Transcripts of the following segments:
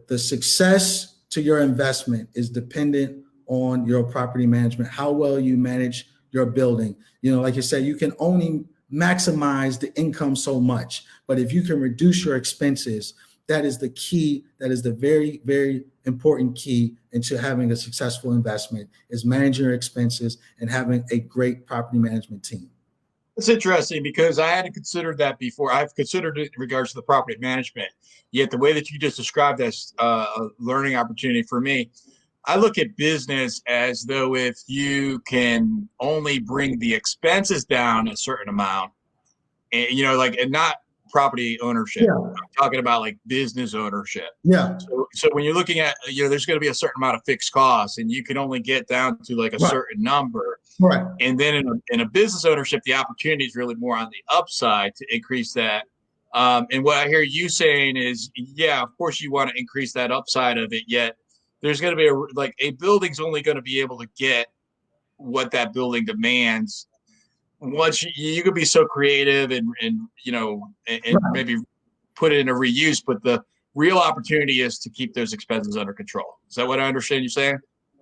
the success to your investment is dependent on your property management, how well you manage your building. Like you said, you can only maximize the income so much, but if you can reduce your expenses, that is the key. That is the very, very important key into having a successful investment, is managing your expenses and having a great property management team. It's interesting because I hadn't considered that before. I've considered it in regards to the property management. Yet the way that you just described as a learning opportunity for me, I look at business as though if you can only bring the expenses down a certain amount, and and not property ownership. Yeah. I'm talking about like business ownership. Yeah. So when you're looking at, there's going to be a certain amount of fixed costs, and you can only get down to like a certain number. Right. And then in a business ownership, the opportunity is really more on the upside to increase that. And what I hear you saying is, yeah, of course you want to increase that upside of it. Yet there's going to be a building's only going to be able to get what that building demands. Once you could be so creative and maybe put it in a reuse, but the real opportunity is to keep those expenses under control. Is that what I understand you saying?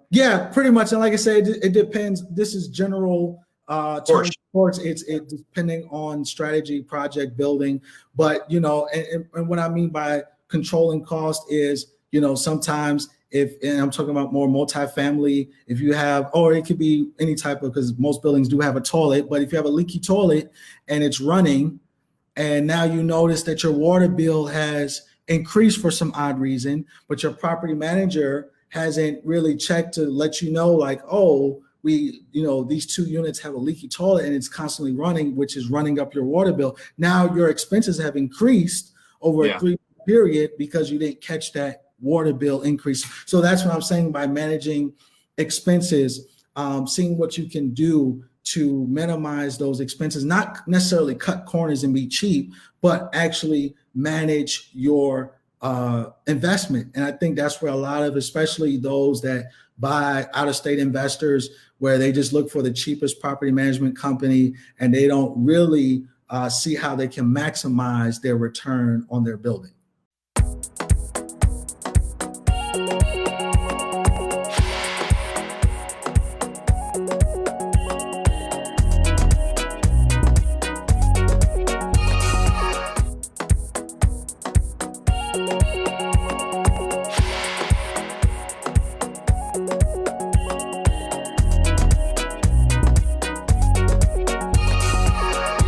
Yeah, pretty much. And like I said, it depends. This is general terms. Of course, it's depending on strategy, project, building. But, and what I mean by controlling cost is, sometimes and I'm talking about more multifamily, if you have, or it could be any type of, because most buildings do have a toilet, but if you have a leaky toilet and it's running, and now you notice that your water bill has increased for some odd reason, but your property manager hasn't really checked to let you know, like, oh, these 2 units have a leaky toilet and it's constantly running, which is running up your water bill. Now your expenses have increased over a 3-year period because you didn't catch that water bill increase. So that's what I'm saying by managing expenses, seeing what you can do to minimize those expenses, not necessarily cut corners and be cheap, but actually manage your investment. And I think that's where a lot of, especially those that buy out-of-state investors, where they just look for the cheapest property management company and they don't really see how they can maximize their return on their building.